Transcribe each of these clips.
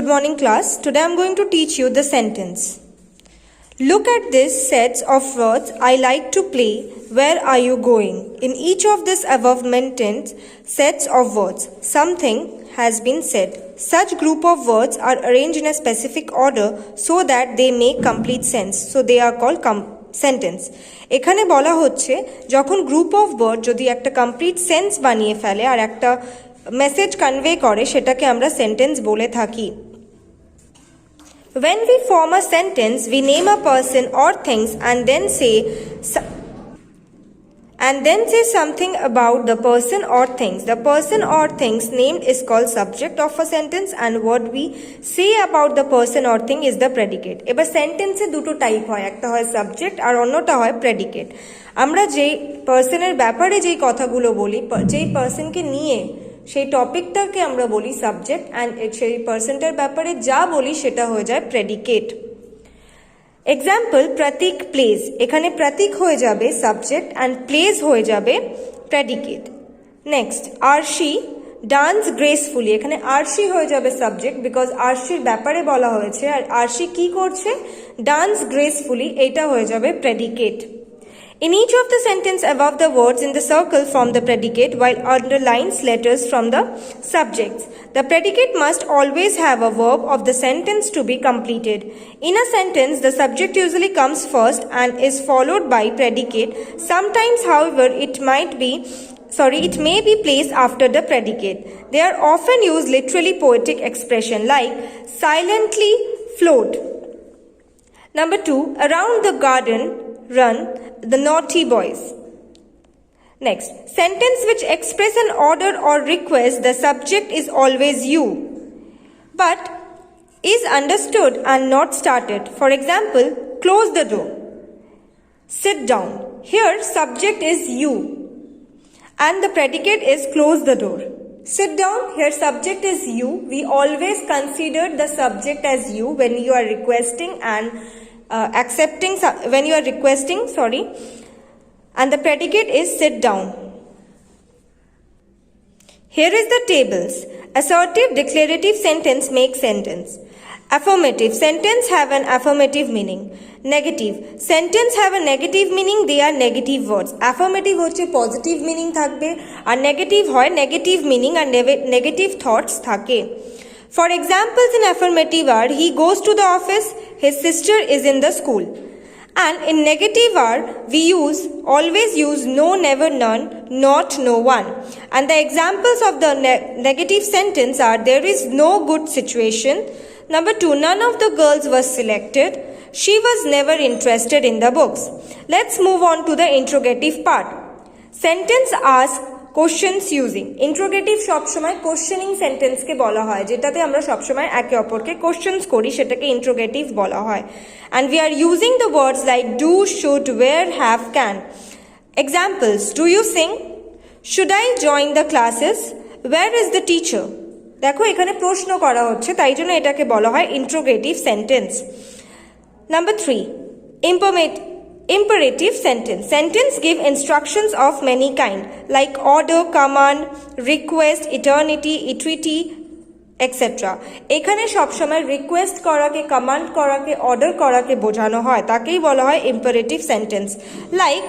Good morning class. Today I am going to teach you the sentence. Look at this sets of words. I like to play. Where are you going? In each of these above mentioned sets of words, something has been said. Such group of words are arranged in a specific order so that they make complete sense. So they are called sentence. এখানে বলা হচ্ছে যখন group of word যদি একটা complete sense বানিয়ে ফেলে আর একটা message convey করে সেটাকে আমরা সেন্টেন্স বলে থাকি। When we form a sentence, we name a person or things and then say something about the person or things. The person or things named is called subject of a sentence and what we say about the person or thing is the predicate. এবার সেন্টেন্সে দুটো type হয়, একটা হয় subject আর অন্যটা হয় predicate. আমরা যেই পার্সনের ব্যাপারে যেই কথাগুলো বলি, যেই পার্সনকে নিয়ে সেই টপিকটাকে আমরা বলি সাবজেক্ট অ্যান্ড সেই পার্সনটার ব্যাপারে যা বলি সেটা হয়ে যায় প্রেডিকেট। এক্সাম্পল, প্রতীক প্লেজ, এখানে প্রতীক হয়ে যাবে সাবজেক্ট অ্যান্ড প্লেজ হয়ে যাবে প্রেডিকেট। নেক্সট, আরশি ডান্স গ্রেসফুলি, এখানে আরশি হয়ে যাবে সাবজেক্ট বিকজ আরশির ব্যাপারে বলা হয়েছে আর আরশি কি করছে, ডান্স গ্রেসফুলি, এটা হয়ে যাবে predicate. In each of the sentence above, the words in the circle form the predicate while underlines letters from the subjects. The predicate must always have a verb of the sentence to be completed. In a sentence, the subject usually comes first and is followed by predicate. Sometimes, however, it may be placed after the predicate. They are often used literally poetic expression like silently float. Number 2, around the garden run the naughty boys. Next, sentence which express an order or request, the subject is always you, but is understood and not started. For example, close the door, sit down. Here subject is you and the predicate is close the door. Sit down, here subject is you. We always consider the subject as you when you are requesting and and the predicate is sit down. Here is the tables. Assertive declarative sentence make sentence. Affirmative sentence have an affirmative meaning. Negative sentence have a negative meaning, they are negative words. Affirmative হচ্ছে positive meaning থাকবে আর negative হয় negative meaning আর negative thoughts থাকে। For examples in affirmative are he goes to the office, his sister is in the school. And in negative are we always use no, never, none, not, no one. And the examples of the negative sentence are there is no good situation. Number 2, none of the girls was selected. She was never interested in the books. Let's move on to the interrogative part. Sentence ask questions using. Interrogative সবসময় questioning সেন্টেন্সকে বলা হয়, যেটাতে আমরা সবসময় একে অপরকে questions করি, সেটাকে ইন্ট্রোগেটিভ বলা হয়। And we are using the words like do, should, where, have, can. Examples, do you sing, should I join the classes, where is the teacher. দেখো এখানে প্রশ্ন করা হচ্ছে, তাই জন্য এটাকে বলা হয় interrogative sentence. Number 3, imperative sentence. Sentence give instructions of many kind like order, command, request, eternity, equity, etc. এখানে সবসময় রিকোয়েস্ট করাকে, কমান্ড করাকে, অর্ডার করাকে বোঝানো হয়, তাকেই বলা হয় ইম্পারেটিভ সেন্টেন্স। লাইক,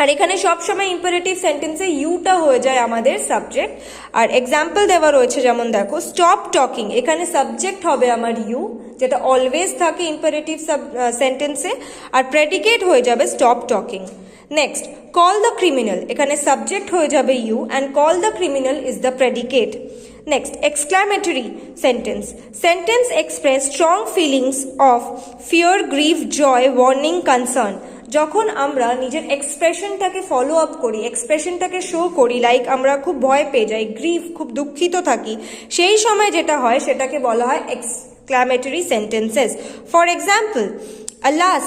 আর এখানে সবসময় ইম্পারেটিভ সেন্টেন্সে ইউটা হয়ে যায় আমাদের সাবজেক্ট। আর এক্সাম্পল দেওয়া রয়েছে, যেমন দেখো স্টপ টকিং, এখানে সাবজেক্ট হবে আমার ইউ, যেটা অলওয়েজ থাকে ইম্পারেটিভ সেন্টেন্সে, আর প্রেডিকেট হয়ে যাবে stop talking. Next, call the criminal, এখানে সাবজেক্ট হয়ে যাবে you and call the criminal is the predicate. Next, exclamatory sentence. Sentence express strong feelings of fear, grief, joy, warning, concern. যখন আমরা নিজের এক্সপ্রেশনটাকে ফলো আপ করি, এক্সপ্রেশনটাকে show করি, like আমরা খুব ভয় পেয়ে যাই, গ্রিফ, খুব দুঃখিত থাকি, সেই সময় যেটা হয় সেটাকে বলা হয় exclamatory sentences. For example, alas,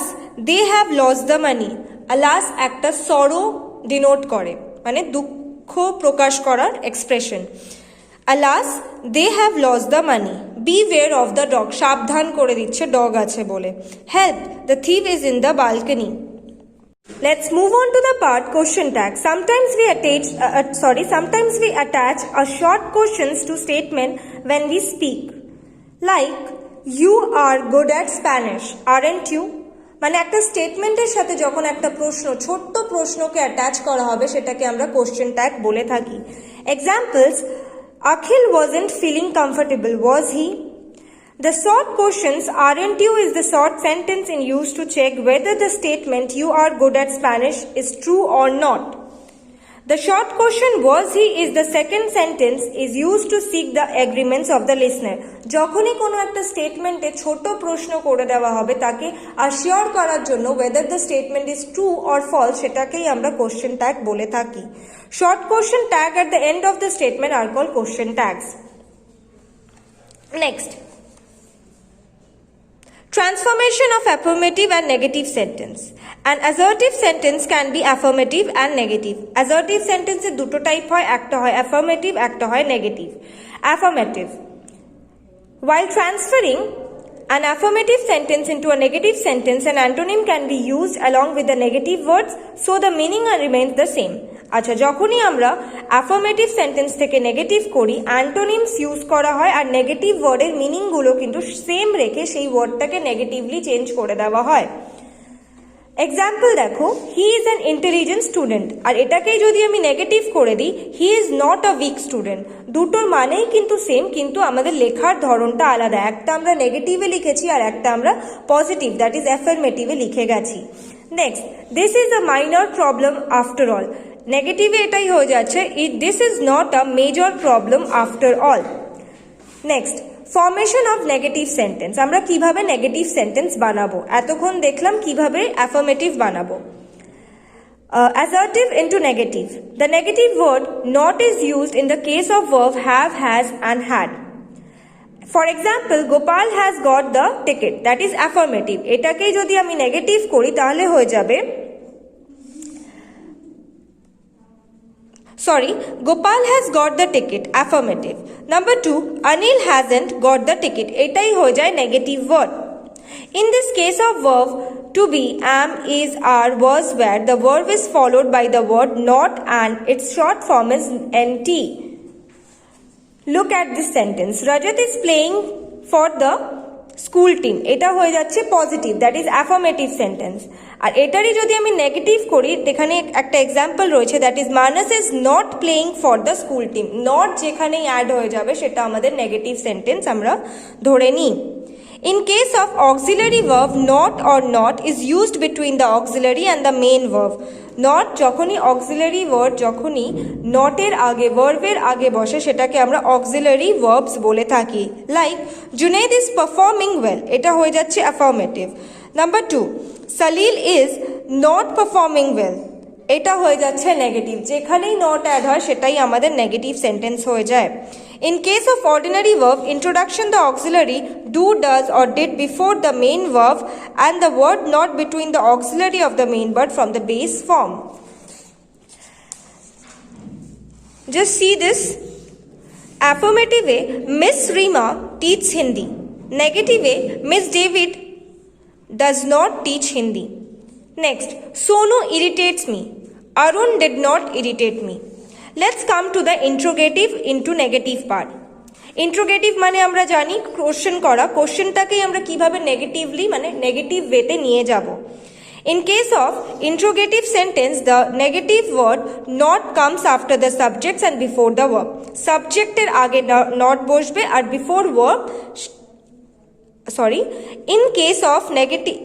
they have lost the money. Alas একটা sorrow ডিনোট করে, মানে দুঃখ প্রকাশ করার expression. Alas, they have lost the money. Beware of the dog, সাবধান করে দিচ্ছে ডগ আছে বলে। Help, the thief is in the balcony. Let's move on to the part question tag. Sometimes we attach a short questions to statement when we speak. Like you are good at Spanish aren't you, মানে একটা স্টেটমেন্টের সাথে যখন একটা প্রশ্ন, ছোট্ট প্রশ্নকে attach করা হবে সেটাকে আমরা কোশ্চেন ট্যাগ বলে থাকি। Examples, Akhil wasn't feeling comfortable, was he? The short questions aren't you is the short sentence in use to check whether the statement you are good at Spanish is true or not. The short question was he is the second sentence is used to seek the agreements of the listener. যখনই কোনো একটা স্টেটমেন্টে ছোট প্রশ্ন করে দেওয়া হবে তাকে অ্যাসিওর করার জন্য whether the statement is true or false সেটাকেই আমরা কোশ্চেন ট্যাগ বলে থাকি। Short question tag at the end of the statement are called question tags. Next, transformation of affirmative and negative sentence. An assertive sentence can be affirmative and negative. Assertive sentence এর দুটো type হয়, একটা হয় affirmative, একটা হয় negative. Affirmative. While transferring an affirmative sentence into a negative sentence, an antonym can be used along with the negative words, so the meaning remains the same. আচ্ছা, যখনই আমরা অ্যাফার্মেটিভ সেন্টেন্স থেকে negative করি antonyms use করা হয়, আর negative ওয়ার্ডের মিনিংগুলো কিন্তু same রেখে সেই ওয়ার্ডটাকে নেগেটিভলি চেঞ্জ করে দেওয়া হয়। এক্সাম্পল দেখো, he is an intelligent student, আর এটাকেই যদি আমি নেগেটিভ করে দিই he is not a weak student, দুটোর মানেই কিন্তু সেম, কিন্তু আমাদের লেখার ধরনটা আলাদা, একটা আমরা নেগেটিভে লিখেছি আর একটা আমরা পজিটিভ দ্যাট ইজ অ্যাফার্মেটিভে লিখে গেছি। Next, this is a minor problem after all, নেগেটিভে এটাই হয়ে যাচ্ছে this is not a major problem after all. Next, formation of negative sentence, আমরা কিভাবে নেগেটিভ সেন্টেন্স বানাবো, এতক্ষণ দেখলাম কিভাবে অ্যাফার্মেটিভ বানাবো। Assertive into negative. The negative word not is used in the case of verb have, has and had. For example, Gopal has got the ticket, that is affirmative. এটাকেই যদি আমি negative করি তাহলে হয়ে যাবে Gopal has got the ticket, affirmative. Number 2, Anil hasn't got the ticket. এটাই হয়ে যায় negative word. In this case of verb to be, am, is, are, was, were, the verb is followed by the word not and its short form is nt. Look at this sentence. Rajat is playing for the school team, এটা হয়ে যাচ্ছে positive that is affirmative sentence. আর এটারই যদি আমি negative করি, এখানে একটা এক্সাম্পল রয়েছে that is Manas is not playing for the school team, not যেখানেই অ্যাড হয়ে যাবে সেটা আমাদের নেগেটিভ সেন্টেন্স আমরা ধরে নিই। In case of auxiliary verb, not or not is used between the auxiliary and the main verb. Not যখনই auxiliary word যখনই not এর আগে verb এর আগে বসে সেটাকে আমরা auxiliary verbs বলে থাকি। Like Junaid is performing well, এটা হয়ে যাচ্ছে affirmative. Number 2, Salil is not performing well, এটা হয়ে যাচ্ছে নেগেটিভ, যেখানেই not অ্যাড হয় সেটাই আমাদের নেগেটিভ সেন্টেন্স হয়ে যায়। In case of ordinary verb, introduction the auxiliary do, does or did before the main verb and the word not between the auxiliary of the main verb from the base form. Just see this. Affirmative way, Miss Rima teaches Hindi. Negative way, Miss David does not teach Hindi. Next, Sonu irritates me. Arun did not irritate me. Let's come to the interrogative into negative part. Interrogative মানে আমরা জানি question করা, কোশ্চেনটাকেই আমরা কিভাবে negatively মানে negative ওয়েতে নিয়ে যাব। In case of interrogative sentence, the negative word not comes after the subjects and before the verb. সাবজেক্টের আগে not বসবে আর before verb in case of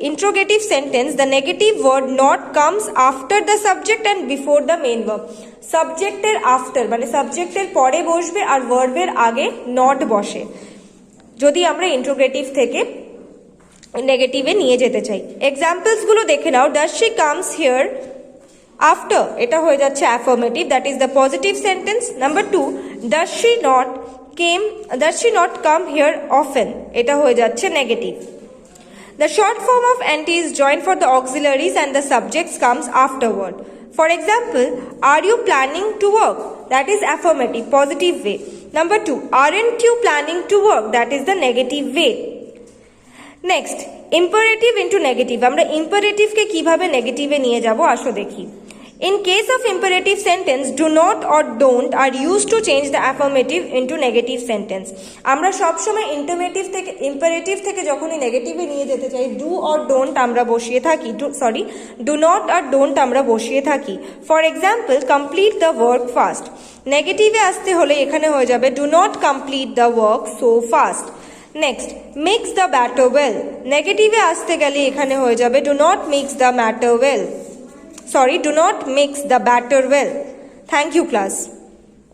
interrogative sentence, the negative word not comes after the subject and before the main verb. সাবজেক্টের after মানে সাবজেক্টের পরে বসবে আর ভার্বের আগে not বসে, যদি আমরা ইন্ট্রোগেটিভ থেকে নেগেটিভে নিয়ে যেতে চাই। এক্সাম্পলস গুলো দেখে নাও। Does she comes here after, এটা হয়ে যাচ্ছে affirmative that is the positive sentence. Number 2, does she not come here often, এটা হয়ে যাচ্ছে negative. The short form of nt is joined for the auxiliaries and the subjects comes afterward. For example, are you planning to work? That is affirmative, positive way. Number 2, aren't you planning to work? That is the negative way. Next, imperative into negative. আমরা imperative কে কিভাবে নেগেটিভে নিয়ে যাব আসো দেখি। In case of imperative sentence, do not or don't are used to change the affirmative into negative sentence. আমরা সব সময় imperative থেকে যখনই নেগেটিভে নিয়ে যেতে চাই, do or don't আমরা বসিয়ে থাকি, do not আর don't আমরা বসিয়ে থাকি। For example, complete the work fast. নেগেটিভে আসতে হলে এখানে হয়ে যাবে do not complete the work so fast. Next, mix the batter well. নেগেটিভে আসতে গেলে এখানে হয়ে যাবে do not mix the batter well. Do not mix the batter well. Thank you, class.